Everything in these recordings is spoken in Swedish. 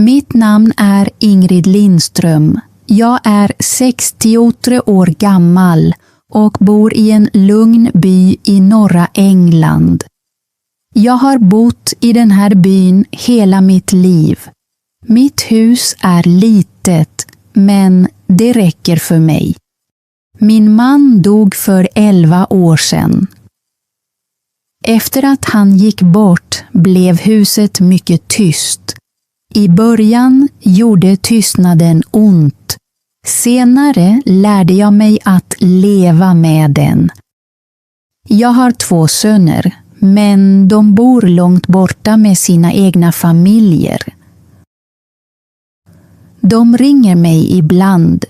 Mitt namn är Ingrid Lindström. Jag är 63 år gammal och bor i en lugn by i norra England. Jag har bott i den här byn hela mitt liv. Mitt hus är litet, men det räcker för mig. Min man dog för 11 år sedan. Efter att han gick bort blev huset mycket tyst. I början gjorde tystnaden ont. Senare lärde jag mig att leva med den. Jag har 2 söner, men de bor långt borta med sina egna familjer. De ringer mig ibland.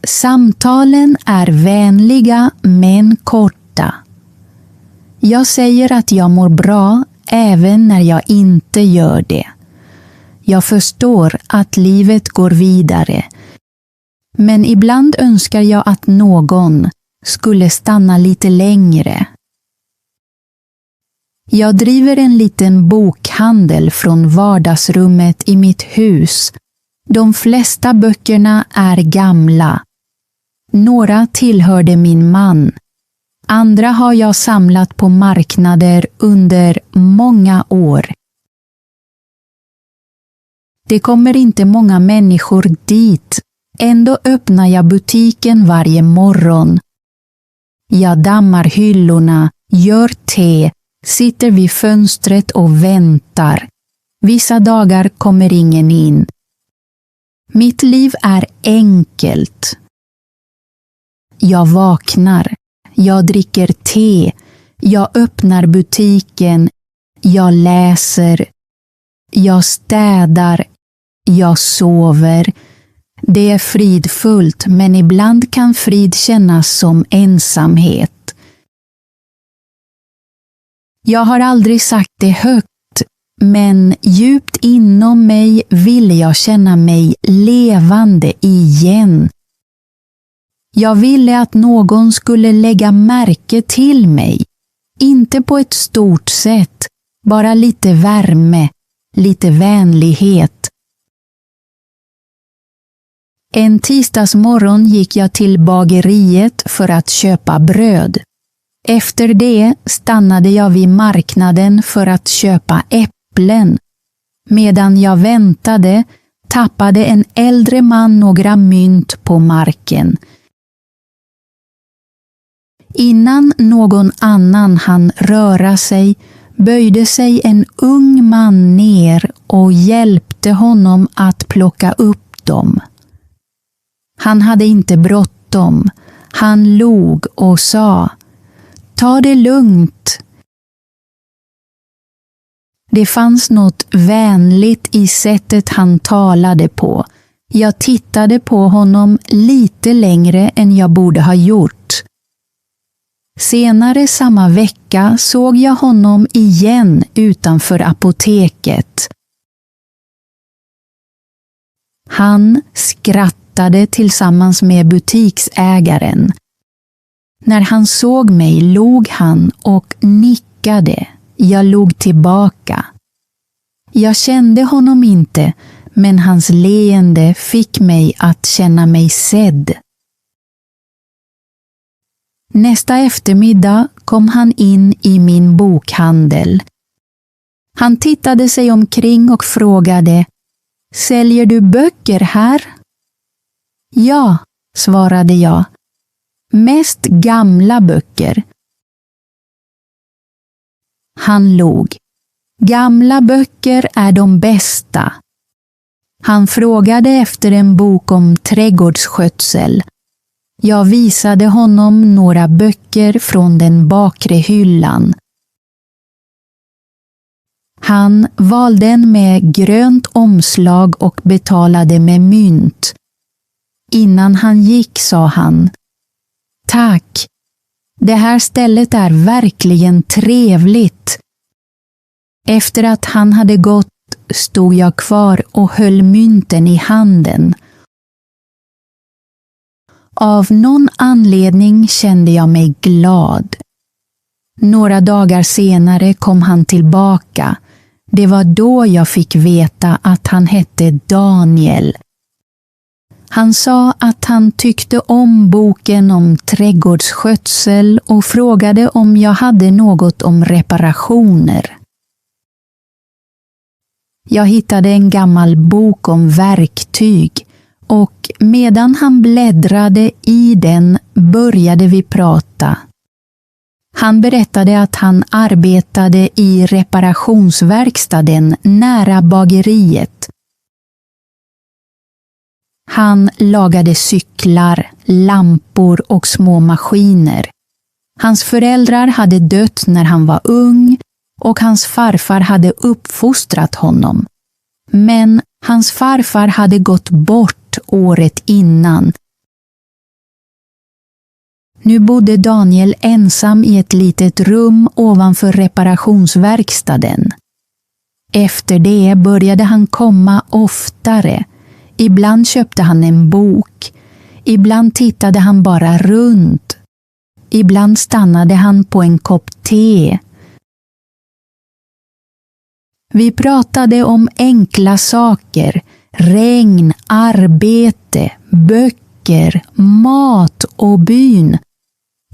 Samtalen är vänliga men korta. Jag säger att jag mår bra även när jag inte gör det. Jag förstår att livet går vidare. Men ibland önskar jag att någon skulle stanna lite längre. Jag driver en liten bokhandel från vardagsrummet i mitt hus. De flesta böckerna är gamla. Några tillhörde min man. Andra har jag samlat på marknader under många år. Det kommer inte många människor dit. Ändå öppnar jag butiken varje morgon. Jag dammar hyllorna, gör te, sitter vid fönstret och väntar. Vissa dagar kommer ingen in. Mitt liv är enkelt. Jag vaknar. Jag dricker te. Jag öppnar butiken. Jag läser. Jag städar. Jag sover. Det är fridfullt, men ibland kan frid kännas som ensamhet. Jag har aldrig sagt det högt, men djupt inom mig ville jag känna mig levande igen. Jag ville att någon skulle lägga märke till mig. Inte på ett stort sätt, bara lite värme, lite vänlighet. En tisdagsmorgon gick jag till bageriet för att köpa bröd. Efter det stannade jag vid marknaden för att köpa äpplen. Medan jag väntade tappade en äldre man några mynt på marken. Innan någon annan hann röra sig böjde sig en ung man ner och hjälpte honom att plocka upp dem. Han hade inte bråttom. Han log och sa: "Ta det lugnt." Det fanns något vänligt i sättet han talade på. Jag tittade på honom lite längre än jag borde ha gjort. Senare samma vecka såg jag honom igen utanför apoteket. Han skrattade tillsammans med butiksägaren. När han såg mig log han och nickade. Jag log tillbaka. Jag kände honom inte, men hans leende fick mig att känna mig sedd. Nästa eftermiddag kom han in i min bokhandel. Han tittade sig omkring och frågade: "Säljer du böcker här?" "Ja", svarade jag. "Mest gamla böcker." Han log. "Gamla böcker är de bästa." Han frågade efter en bok om trädgårdsskötsel. Jag visade honom några böcker från den bakre hyllan. Han valde en med grönt omslag och betalade med mynt. Innan han gick sa han: "Tack, det här stället är verkligen trevligt." Efter att han hade gått stod jag kvar och höll mynten i handen. Av någon anledning kände jag mig glad. Några dagar senare kom han tillbaka. Det var då jag fick veta att han hette Daniel. Han sa att han tyckte om boken om trädgårdsskötsel och frågade om jag hade något om reparationer. Jag hittade en gammal bok om verktyg och medan han bläddrade i den började vi prata. Han berättade att han arbetade i reparationsverkstaden nära bageriet. Han lagade cyklar, lampor och små maskiner. Hans föräldrar hade dött när han var ung och hans farfar hade uppfostrat honom. Men hans farfar hade gått bort året innan. Nu bodde Daniel ensam i ett litet rum ovanför reparationsverkstaden. Efter det började han komma oftare. Ibland köpte han en bok. Ibland tittade han bara runt. Ibland stannade han på en kopp te. Vi pratade om enkla saker, regn, arbete, böcker, mat och byn.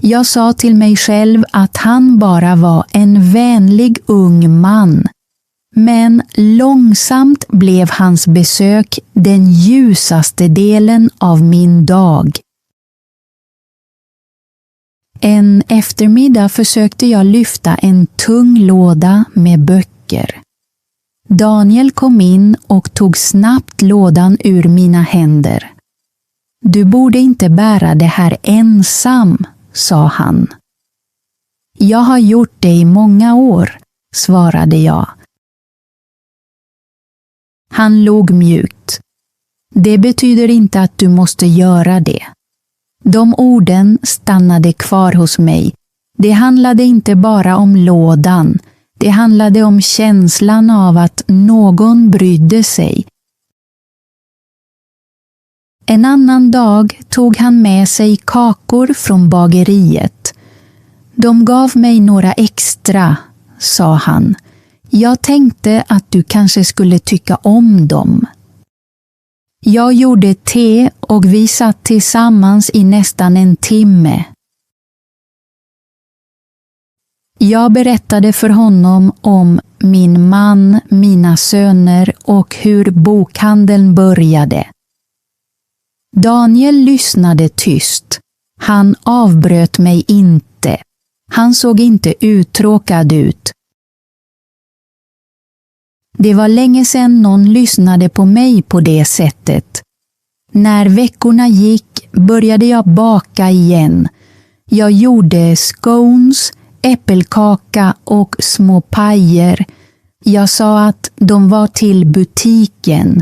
Jag sa till mig själv att han bara var en vänlig ung man. Men långsamt blev hans besök den ljusaste delen av min dag. En eftermiddag försökte jag lyfta en tung låda med böcker. Daniel kom in och tog snabbt lådan ur mina händer. Du borde inte bära det här ensam, sa han. Jag har gjort det i många år, svarade jag. Han log mjukt. Det betyder inte att du måste göra det. De orden stannade kvar hos mig. Det handlade inte bara om lådan. Det handlade om känslan av att någon brydde sig. En annan dag tog han med sig kakor från bageriet. De gav mig några extra, sa han. Jag tänkte att du kanske skulle tycka om dem. Jag gjorde te och vi satt tillsammans i nästan en timme. Jag berättade för honom om min man, mina söner och hur bokhandeln började. Daniel lyssnade tyst. Han avbröt mig inte. Han såg inte uttråkad ut. Det var länge sedan någon lyssnade på mig på det sättet. När veckorna gick började jag baka igen. Jag gjorde scones, äppelkaka och små pajer. Jag sa att de var till butiken.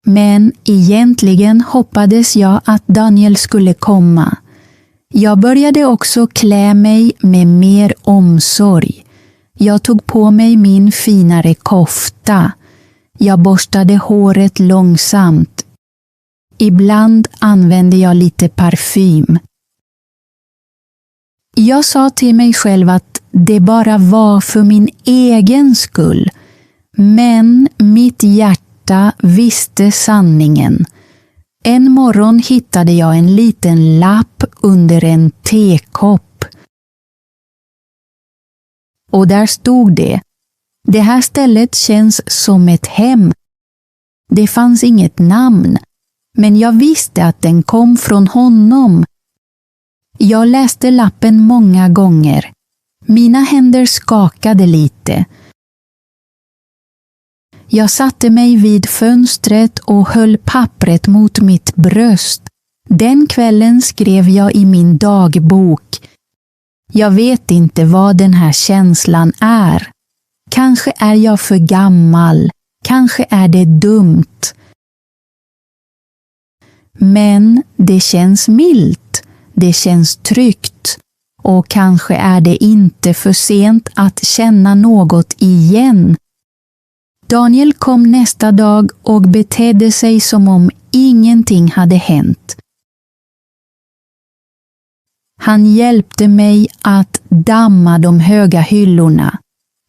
Men egentligen hoppades jag att Daniel skulle komma. Jag började också klä mig med mer omsorg. Jag tog på mig min finare kofta. Jag borstade håret långsamt. Ibland använde jag lite parfym. Jag sa till mig själv att det bara var för min egen skull. Men mitt hjärta visste sanningen. En morgon hittade jag en liten lapp under en tekopp. Och där stod det: det här stället känns som ett hem. Det fanns inget namn, men jag visste att den kom från honom. Jag läste lappen många gånger. Mina händer skakade lite. Jag satte mig vid fönstret och höll pappret mot mitt bröst. Den kvällen skrev jag i min dagbok: jag vet inte vad den här känslan är. Kanske är jag för gammal. Kanske är det dumt. Men det känns milt. Det känns tryggt. Och kanske är det inte för sent att känna något igen. Daniel kom nästa dag och betedde sig som om ingenting hade hänt. Han hjälpte mig att damma de höga hyllorna.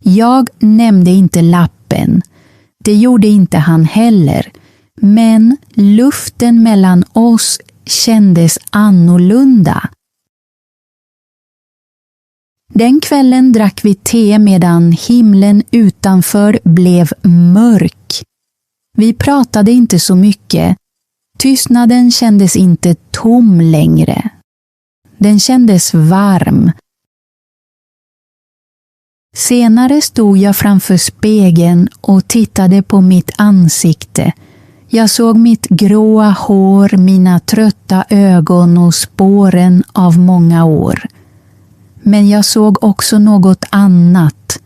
Jag nämnde inte lappen. Det gjorde inte han heller. Men luften mellan oss kändes annorlunda. Den kvällen drack vi te medan himlen utanför blev mörk. Vi pratade inte så mycket. Tystnaden kändes inte tom längre. Den kändes varm. Senare stod jag framför spegeln och tittade på mitt ansikte. Jag såg mitt gråa hår, mina trötta ögon och spåren av många år. Men jag såg också något annat.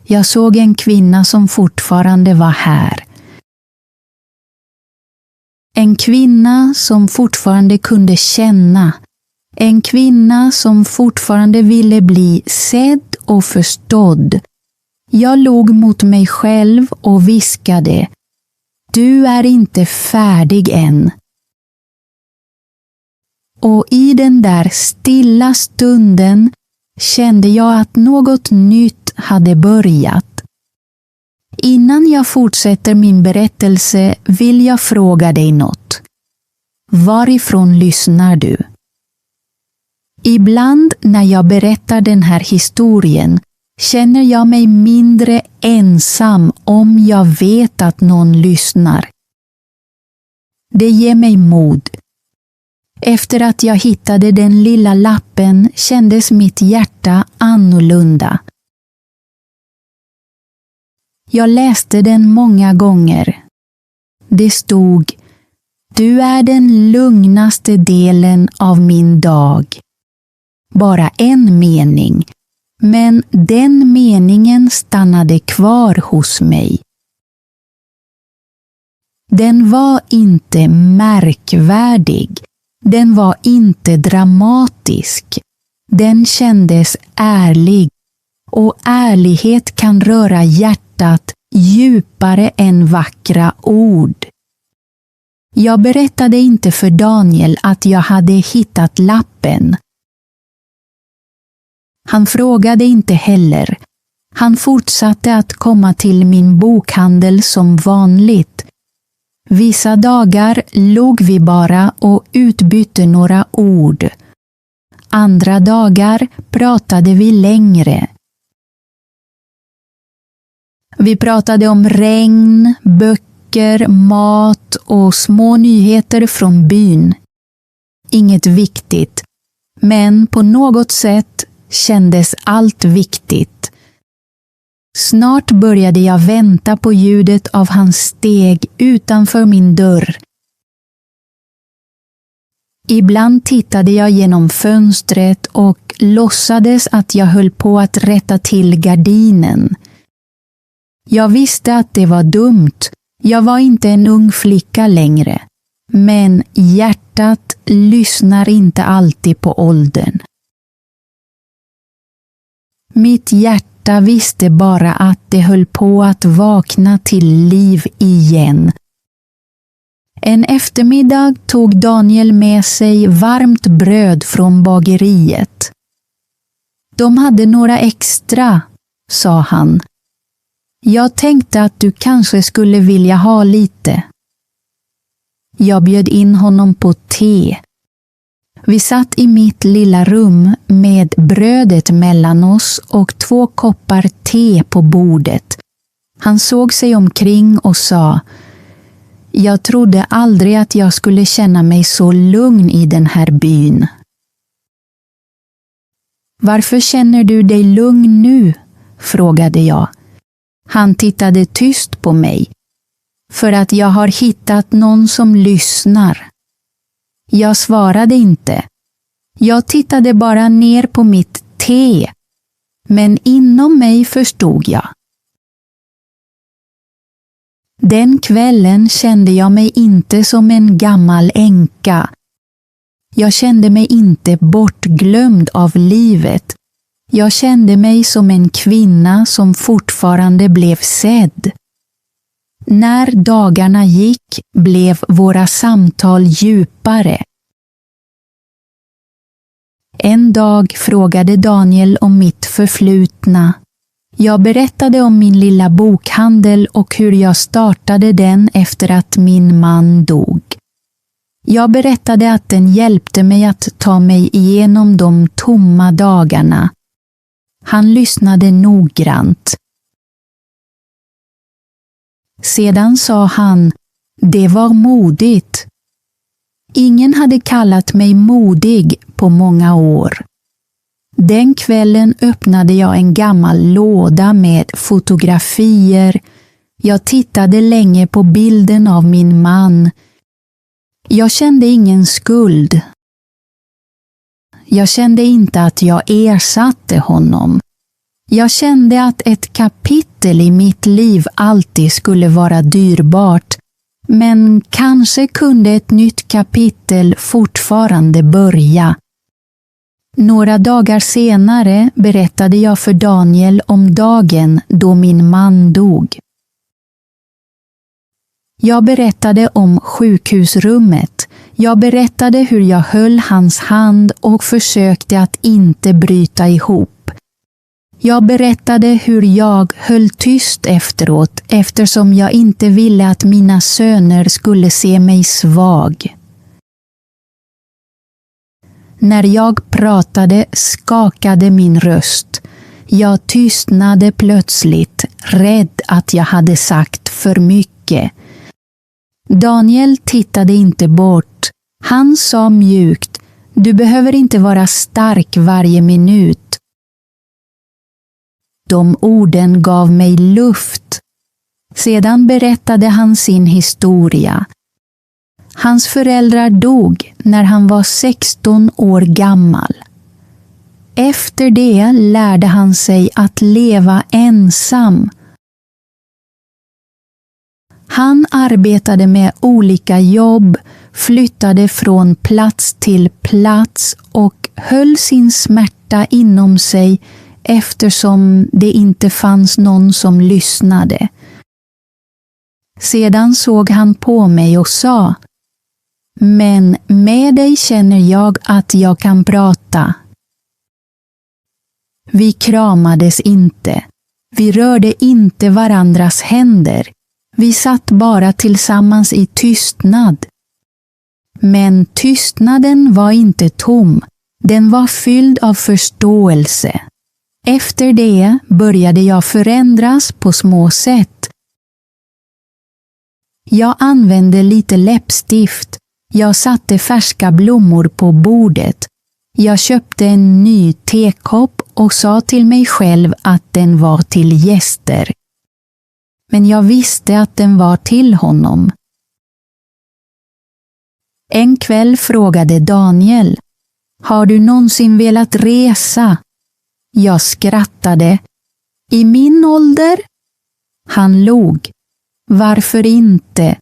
Jag såg en kvinna som fortfarande var här. En kvinna som fortfarande kunde känna. En kvinna som fortfarande ville bli sedd och förstådd. Jag log mot mig själv och viskade: du är inte färdig än. Och i den där stilla stunden kände jag att något nytt hade börjat. Innan jag fortsätter min berättelse vill jag fråga dig något. Varifrån lyssnar du? Ibland när jag berättar den här historien känner jag mig mindre ensam om jag vet att någon lyssnar. Det ger mig mod. Efter att jag hittade den lilla lappen kändes mitt hjärta annorlunda. Jag läste den många gånger. Det stod: du är den lugnaste delen av min dag. Bara en mening, men den meningen stannade kvar hos mig. Den var inte märkvärdig. Den var inte dramatisk. Den kändes ärlig. Och ärlighet kan röra hjärtat djupare än vackra ord. Jag berättade inte för Daniel att jag hade hittat lappen. Han frågade inte heller. Han fortsatte att komma till min bokhandel som vanligt. Vissa dagar låg vi bara och utbytte några ord. Andra dagar pratade vi längre. Vi pratade om regn, böcker, mat och små nyheter från byn. Inget viktigt, men på något sätt kändes allt viktigt. Snart började jag vänta på ljudet av hans steg utanför min dörr. Ibland tittade jag genom fönstret och låtsades att jag höll på att rätta till gardinen. Jag visste att det var dumt. Jag var inte en ung flicka längre. Men hjärtat lyssnar inte alltid på åldern. Mitt hjärta visste bara att det höll på att vakna till liv igen. En eftermiddag tog Daniel med sig varmt bröd från bageriet. De hade några extra, sa han. Jag tänkte att du kanske skulle vilja ha lite. Jag bjöd in honom på te. Vi satt i mitt lilla rum med brödet mellan oss och 2 koppar te på bordet. Han såg sig omkring och sa: jag trodde aldrig att jag skulle känna mig så lugn i den här byn. Varför känner du dig lugn nu? Frågade jag. Han tittade tyst på mig. För att jag har hittat någon som lyssnar. Jag svarade inte. Jag tittade bara ner på mitt te. Men inom mig förstod jag. Den kvällen kände jag mig inte som en gammal änka. Jag kände mig inte bortglömd av livet. Jag kände mig som en kvinna som fortfarande blev sedd. När dagarna gick blev våra samtal djupare. En dag frågade Daniel om mitt förflutna. Jag berättade om min lilla bokhandel och hur jag startade den efter att min man dog. Jag berättade att den hjälpte mig att ta mig igenom de tomma dagarna. Han lyssnade noggrant. Sedan sa han, det var modigt. Ingen hade kallat mig modig på många år. Den kvällen öppnade jag en gammal låda med fotografier. Jag tittade länge på bilden av min man. Jag kände ingen skuld. Jag kände inte att jag ersatte honom. Jag kände att ett kapitel i mitt liv alltid skulle vara dyrbart, men kanske kunde ett nytt kapitel fortfarande börja. Några dagar senare berättade jag för Daniel om dagen då min man dog. Jag berättade om sjukhusrummet. Jag berättade hur jag höll hans hand och försökte att inte bryta ihop. Jag berättade hur jag höll tyst efteråt eftersom jag inte ville att mina söner skulle se mig svag. När jag pratade skakade min röst. Jag tystnade plötsligt, rädd att jag hade sagt för mycket. Daniel tittade inte bort. Han sa mjukt, du behöver inte vara stark varje minut. De orden gav mig luft. Sedan berättade han sin historia. Hans föräldrar dog när han var 16 år gammal. Efter det lärde han sig att leva ensam. Han arbetade med olika jobb, flyttade från plats till plats och höll sin smärta inom sig eftersom det inte fanns någon som lyssnade. Sedan såg han på mig och sa, men med dig känner jag att jag kan prata. Vi kramades inte. Vi rörde inte varandras händer. Vi satt bara tillsammans i tystnad. Men tystnaden var inte tom. Den var fylld av förståelse. Efter det började jag förändras på små sätt. Jag använde lite läppstift. Jag satte färska blommor på bordet. Jag köpte en ny tekopp och sa till mig själv att den var till gäster. Men jag visste att den var till honom. En kväll frågade Daniel, har du någonsin velat resa? Jag skrattade. I min ålder? Han log. Varför inte?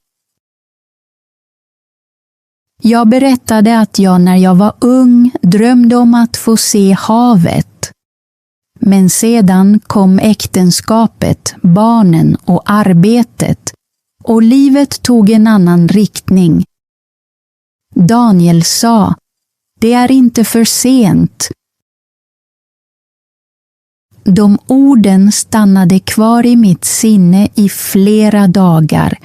Jag berättade att jag när jag var ung drömde om att få se havet. Men sedan kom äktenskapet, barnen och arbetet och livet tog en annan riktning. Daniel sa, det är inte för sent. De orden stannade kvar i mitt sinne i flera dagar.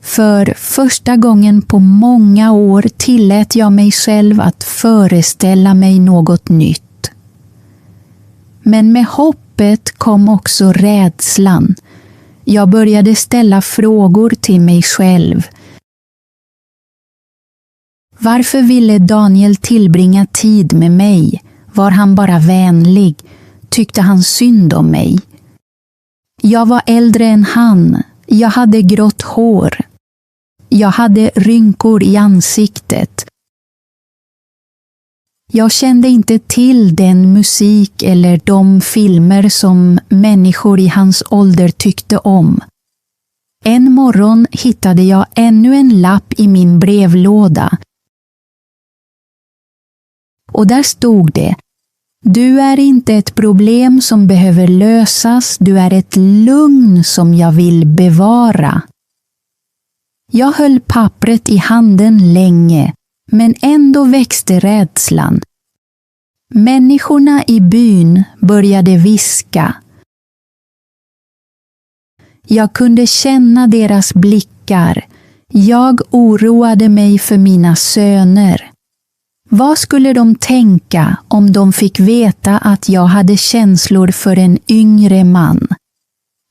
För första gången på många år tillät jag mig själv att föreställa mig något nytt. Men med hoppet kom också rädslan. Jag började ställa frågor till mig själv. Varför ville Daniel tillbringa tid med mig? Var han bara vänlig? Tyckte han synd om mig? Jag var äldre än han. Jag hade grått hår. Jag hade rynkor i ansiktet. Jag kände inte till den musik eller de filmer som människor i hans ålder tyckte om. En morgon hittade jag ännu en lapp i min brevlåda. Och där stod det: du är inte ett problem som behöver lösas, du är ett lugn som jag vill bevara. Jag höll pappret i handen länge, men ändå växte rädslan. Människorna i byn började viska. Jag kunde känna deras blickar. Jag oroade mig för mina söner. Vad skulle de tänka om de fick veta att jag hade känslor för en yngre man?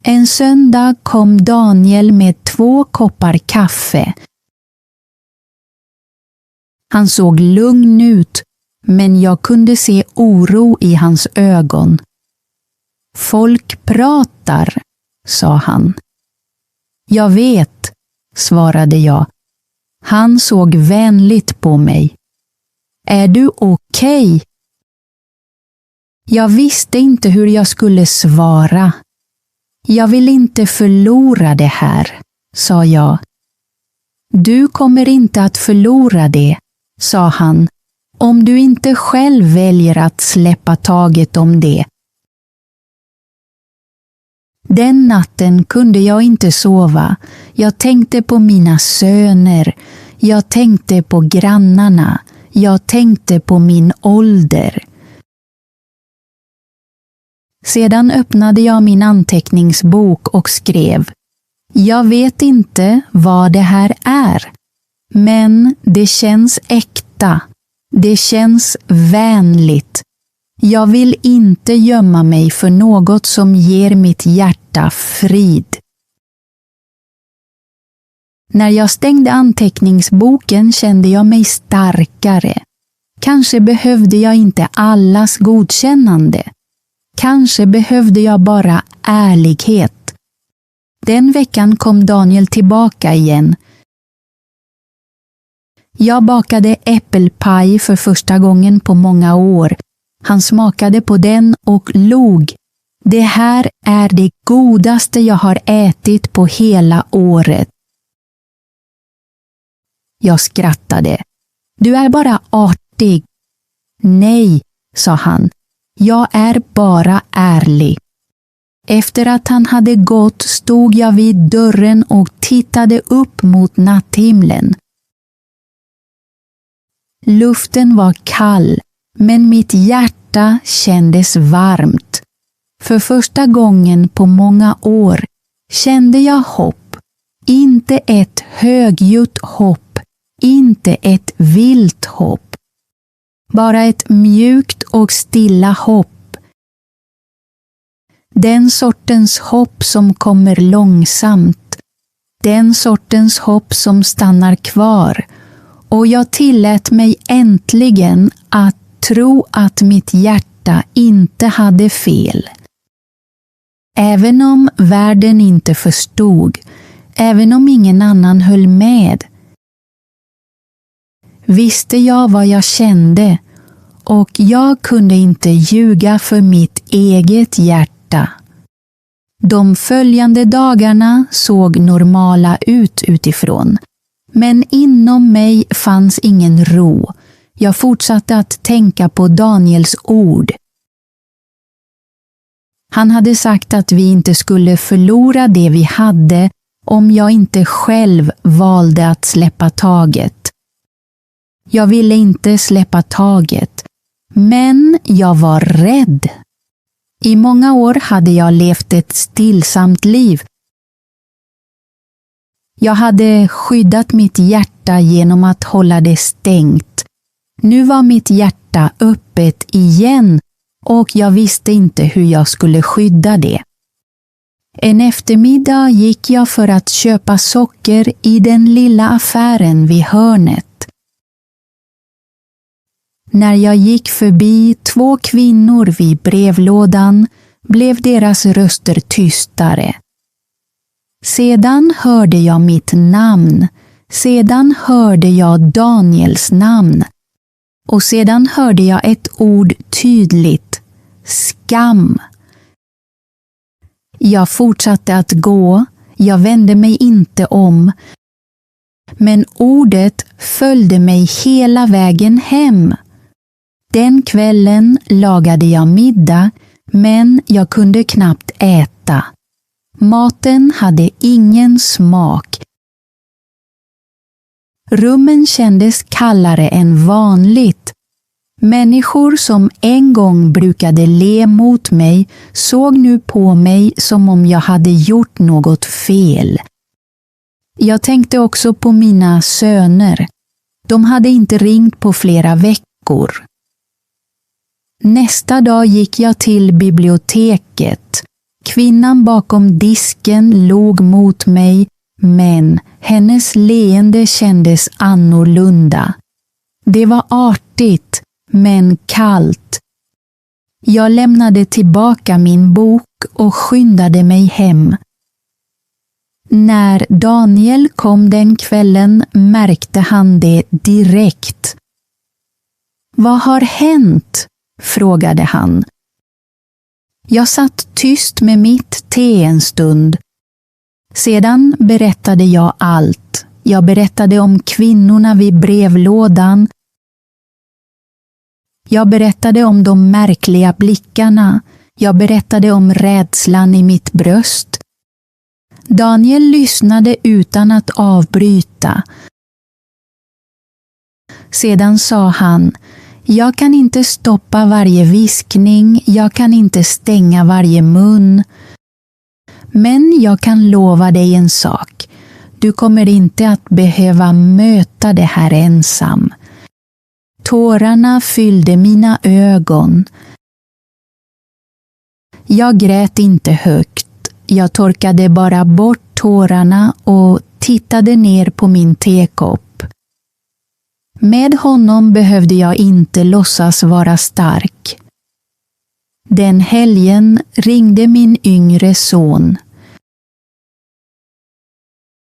En söndag kom Daniel med 2 koppar kaffe. Han såg lugn ut, men jag kunde se oro i hans ögon. Folk pratar, sa han. Jag vet, svarade jag. Han såg vänligt på mig. Är du okej? Jag visste inte hur jag skulle svara. Jag vill inte förlora det här, sa jag. Du kommer inte att förlora det, sa han, om du inte själv väljer att släppa taget om det. Den natten kunde jag inte sova. Jag tänkte på mina söner. Jag tänkte på grannarna. Jag tänkte på min ålder. Sedan öppnade jag min anteckningsbok och skrev: Jag vet inte vad det här är, men det känns äkta. Det känns vänligt. Jag vill inte gömma mig för något som ger mitt hjärta frid. När jag stängde anteckningsboken kände jag mig starkare. Kanske behövde jag inte allas godkännande. Kanske behövde jag bara ärlighet. Den veckan kom Daniel tillbaka igen. Jag bakade äppelpaj för första gången på många år. Han smakade på den och log. Det här är det godaste jag har ätit på hela året. Jag skrattade. Du är bara artig. Nej, sa han. Jag är bara ärlig. Efter att han hade gått stod jag vid dörren och tittade upp mot natthimlen. Luften var kall, men mitt hjärta kändes varmt. För första gången på många år kände jag hopp. Inte ett högljutt hopp, inte ett vilt hopp. Bara ett mjukt och stilla hopp. Den sortens hopp som kommer långsamt. Den sortens hopp som stannar kvar. Och jag tillät mig äntligen att tro att mitt hjärta inte hade fel. Även om världen inte förstod, även om ingen annan höll med, visste jag vad jag kände och jag kunde inte ljuga för mitt eget hjärta. De följande dagarna såg normala ut utifrån, men inom mig fanns ingen ro. Jag fortsatte att tänka på Daniels ord. Han hade sagt att vi inte skulle förlora det vi hade om jag inte själv valde att släppa taget. Jag ville inte släppa taget, men jag var rädd. I många år hade jag levt ett stillsamt liv. Jag hade skyddat mitt hjärta genom att hålla det stängt. Nu var mitt hjärta öppet igen och jag visste inte hur jag skulle skydda det. En eftermiddag gick jag för att köpa socker i den lilla affären vid hörnet. När jag gick förbi 2 kvinnor vid brevlådan blev deras röster tystare. Sedan hörde jag mitt namn. Sedan hörde jag Daniels namn. Och sedan hörde jag ett ord tydligt. Skam. Jag fortsatte att gå. Jag vände mig inte om. Men ordet följde mig hela vägen hem. Den kvällen lagade jag middag, men jag kunde knappt äta. Maten hade ingen smak. Rummen kändes kallare än vanligt. Människor som en gång brukade le mot mig såg nu på mig som om jag hade gjort något fel. Jag tänkte också på mina söner. De hade inte ringt på flera veckor. Nästa dag gick jag till biblioteket. Kvinnan bakom disken log mot mig, men hennes leende kändes annorlunda. Det var artigt, men kallt. Jag lämnade tillbaka min bok och skyndade mig hem. När Daniel kom den kvällen märkte han det direkt. Vad har hänt? Frågade han. Jag satt tyst med mitt te en stund. Sedan berättade jag allt. Jag berättade om kvinnorna vid brevlådan. Jag berättade om de märkliga blickarna. Jag berättade om rädslan i mitt bröst. Daniel lyssnade utan att avbryta. Sedan sa han: jag kan inte stoppa varje viskning, jag kan inte stänga varje mun. Men jag kan lova dig en sak. Du kommer inte att behöva möta det här ensam. Tårarna fyllde mina ögon. Jag grät inte högt. Jag torkade bara bort tårarna och tittade ner på min tekopp. Med honom behövde jag inte låtsas vara stark. Den helgen ringde min yngre son.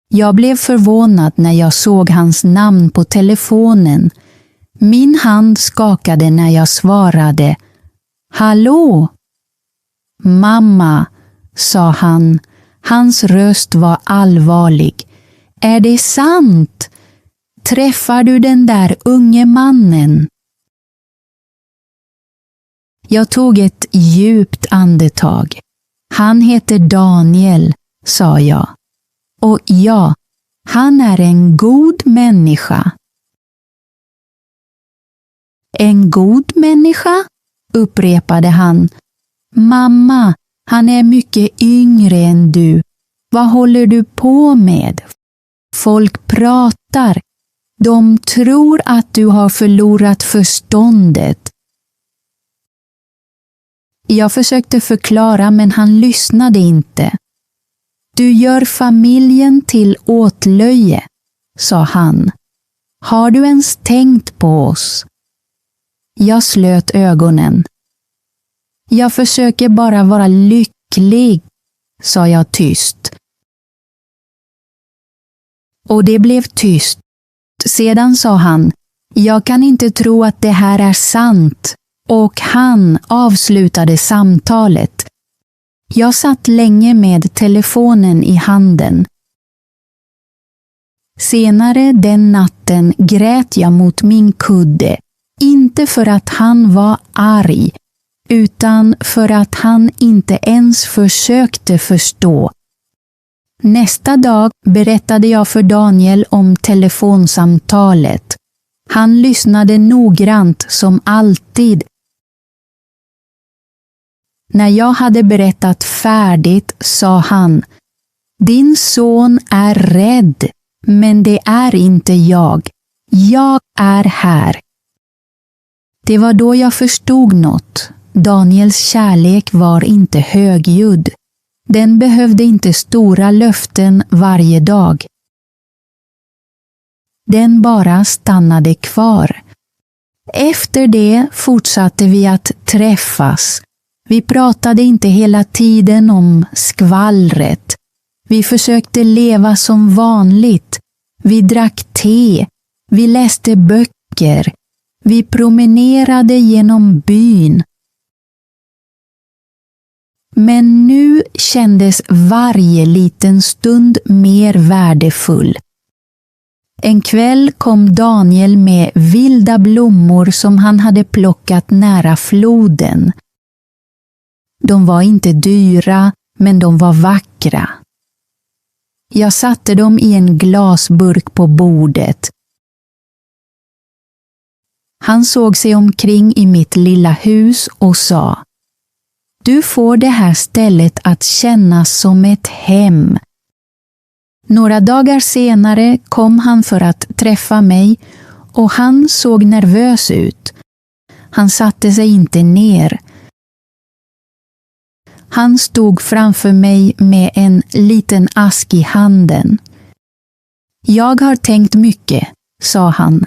Jag blev förvånad när jag såg hans namn på telefonen. Min hand skakade när jag svarade. Hallå? Mamma, sa han. Hans röst var allvarlig. Är det sant? Träffar du den där unge mannen? Jag tog ett djupt andetag. Han heter Daniel, sa jag. Och ja, han är en god människa. En god människa? Upprepade han. Mamma, han är mycket yngre än du. Vad håller du på med? Folk pratar. De tror att du har förlorat förståndet. Jag försökte förklara, men han lyssnade inte. Du gör familjen till åtlöje, sa han. Har du ens tänkt på oss? Jag slöt ögonen. Jag försöker bara vara lycklig, sa jag tyst. Och det blev tyst. Sedan sa han, jag kan inte tro att det här är sant. Och han avslutade samtalet. Jag satt länge med telefonen i handen. Senare den natten grät jag mot min kudde. Inte för att han var arg, utan för att han inte ens försökte förstå. Nästa dag berättade jag för Daniel om telefonsamtalet. Han lyssnade noggrant som alltid. När jag hade berättat färdigt sa han, din son är rädd, men det är inte jag. Jag är här. Det var då jag förstod något. Daniels kärlek var inte högljudd. Den behövde inte stora löften varje dag. Den bara stannade kvar. Efter det fortsatte vi att träffas. Vi pratade inte hela tiden om skvallret. Vi försökte leva som vanligt. Vi drack te. Vi läste böcker. Vi promenerade genom byn. Men nu kändes varje liten stund mer värdefull. En kväll kom Daniel med vilda blommor som han hade plockat nära floden. De var inte dyra, men de var vackra. Jag satte dem i en glasburk på bordet. Han såg sig omkring i mitt lilla hus och sa: Du får det här stället att kännas som ett hem. Några dagar senare kom han för att träffa mig och han såg nervös ut. Han satte sig inte ner. Han stod framför mig med en liten ask i handen. Jag har tänkt mycket, sa han.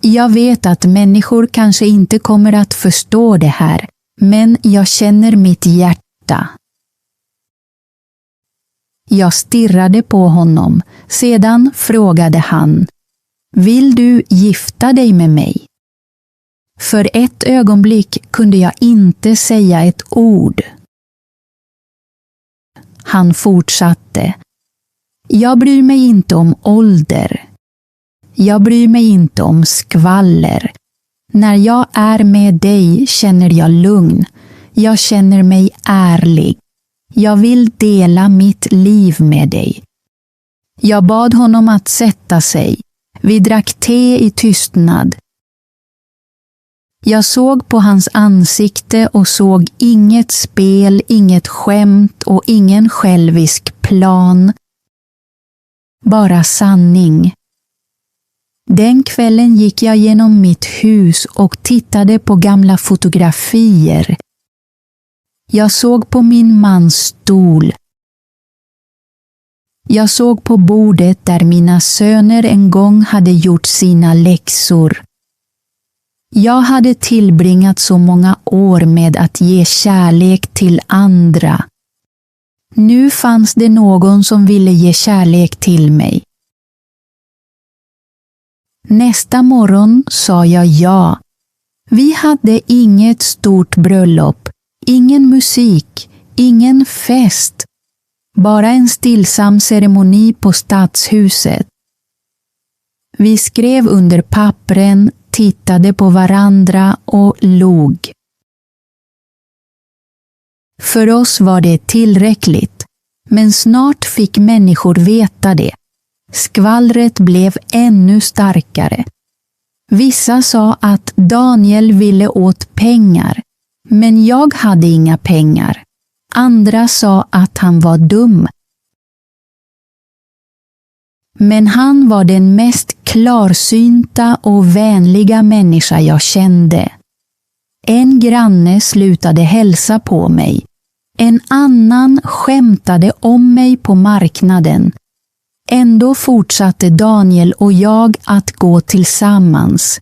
Jag vet att människor kanske inte kommer att förstå det här, men jag känner mitt hjärta. Jag stirrade på honom. Sedan frågade han: Vill du gifta dig med mig? För ett ögonblick kunde jag inte säga ett ord. Han fortsatte: Jag bryr mig inte om ålder. Jag bryr mig inte om skvaller. När jag är med dig känner jag lugn. Jag känner mig ärlig. Jag vill dela mitt liv med dig. Jag bad honom att sätta sig. Vi drack te i tystnad. Jag såg på hans ansikte och såg inget spel, inget skämt och ingen självisk plan. Bara sanning. Den kvällen gick jag genom mitt hus och tittade på gamla fotografier. Jag såg på min mans stol. Jag såg på bordet där mina söner en gång hade gjort sina läxor. Jag hade tillbringat så många år med att ge kärlek till andra. Nu fanns det någon som ville ge kärlek till mig. Nästa morgon sa jag ja. Vi hade inget stort bröllop, ingen musik, ingen fest. Bara en stillsam ceremoni på stadshuset. Vi skrev under pappren, tittade på varandra och log. För oss var det tillräckligt, men snart fick människor veta det. Skvallret blev ännu starkare. Vissa sa att Daniel ville åt pengar, men jag hade inga pengar. Andra sa att han var dum. Men han var den mest klarsynta och vänliga människa jag kände. En granne slutade hälsa på mig. En annan skämtade om mig på marknaden. Ändå fortsatte Daniel och jag att gå tillsammans.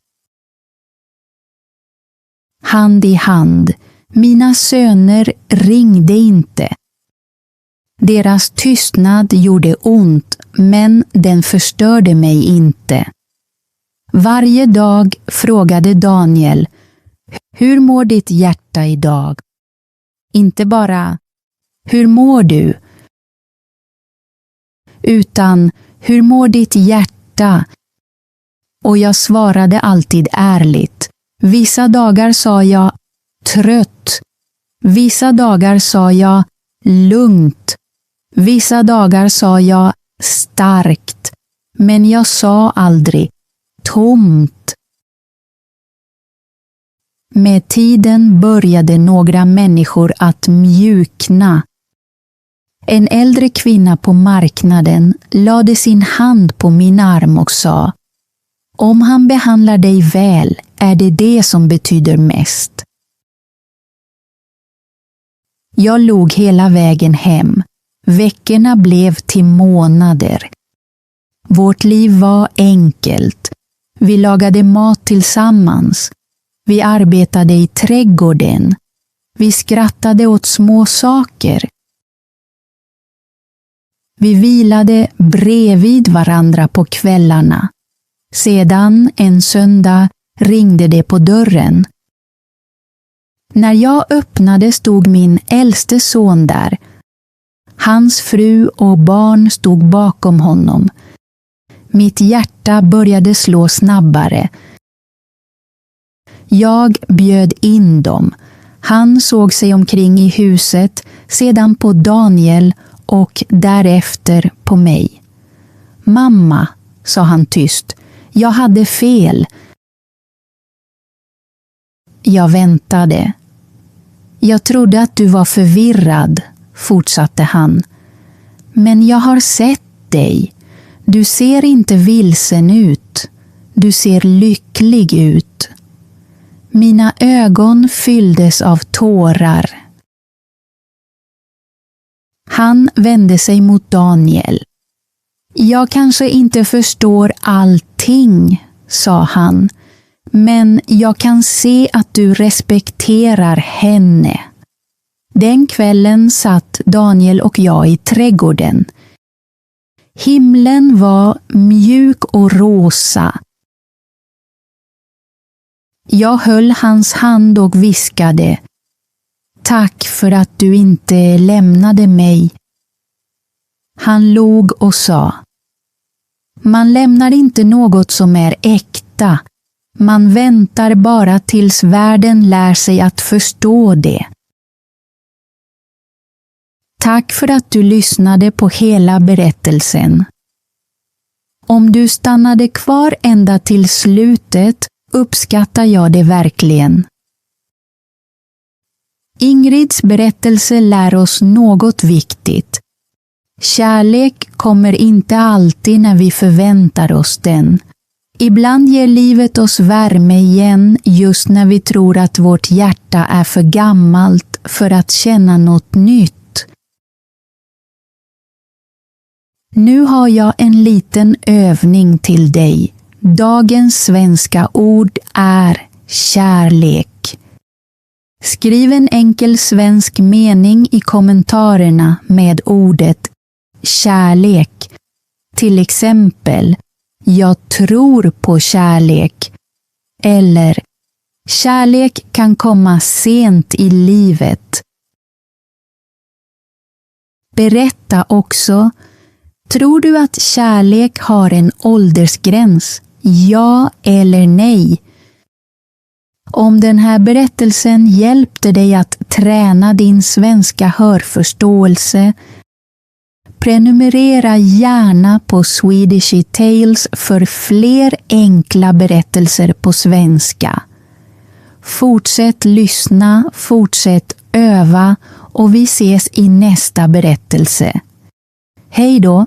Hand i hand. Mina söner ringde inte. Deras tystnad gjorde ont, men den förstörde mig inte. Varje dag frågade Daniel: Hur mår ditt hjärta idag? Inte bara: Hur mår du? Utan: Hur mår ditt hjärta? Och jag svarade alltid ärligt. Vissa dagar sa jag trött. Vissa dagar sa jag lugnt. Vissa dagar sa jag starkt. Men jag sa aldrig tomt. Med tiden började några människor att mjukna. En äldre kvinna på marknaden lade sin hand på min arm och sa: Om han behandlar dig väl är det det som betyder mest. Jag log hela vägen hem. Veckorna blev till månader. Vårt liv var enkelt. Vi lagade mat tillsammans. Vi arbetade i trädgården. Vi skrattade åt små saker. Vi vilade bredvid varandra på kvällarna. Sedan en söndag ringde det på dörren. När jag öppnade stod min äldste son där. Hans fru och barn stod bakom honom. Mitt hjärta började slå snabbare. Jag bjöd in dem. Han såg sig omkring i huset, sedan på Daniel och därefter på mig. Mamma, sa han tyst, jag hade fel. Jag väntade. Jag trodde att du var förvirrad, fortsatte han. Men jag har sett dig. Du ser inte vilsen ut. Du ser lycklig ut. Mina ögon fylldes av tårar. Han vände sig mot Daniel. Jag kanske inte förstår allting, sa han, men jag kan se att du respekterar henne. Den kvällen satt Daniel och jag i trädgården. Himlen var mjuk och rosa. Jag höll hans hand och viskade: Tack för att du inte lämnade mig. Han log och sa: Man lämnar inte något som är äkta. Man väntar bara tills världen lär sig att förstå det. Tack för att du lyssnade på hela berättelsen. Om du stannade kvar ända till slutet uppskattar jag det verkligen. Ingrids berättelse lär oss något viktigt. Kärlek kommer inte alltid när vi förväntar oss den. Ibland ger livet oss värme igen just när vi tror att vårt hjärta är för gammalt för att känna något nytt. Nu har jag en liten övning till dig. Dagens svenska ord är kärlek. Skriv en enkel svensk mening i kommentarerna med ordet kärlek. Till exempel: Jag tror på kärlek. Eller: Kärlek kan komma sent i livet. Berätta också: Tror du att kärlek har en åldersgräns? Ja eller nej? Om den här berättelsen hjälpte dig att träna din svenska hörförståelse, prenumerera gärna på Swedishy Tales för fler enkla berättelser på svenska. Fortsätt lyssna, fortsätt öva och vi ses i nästa berättelse. Hej då!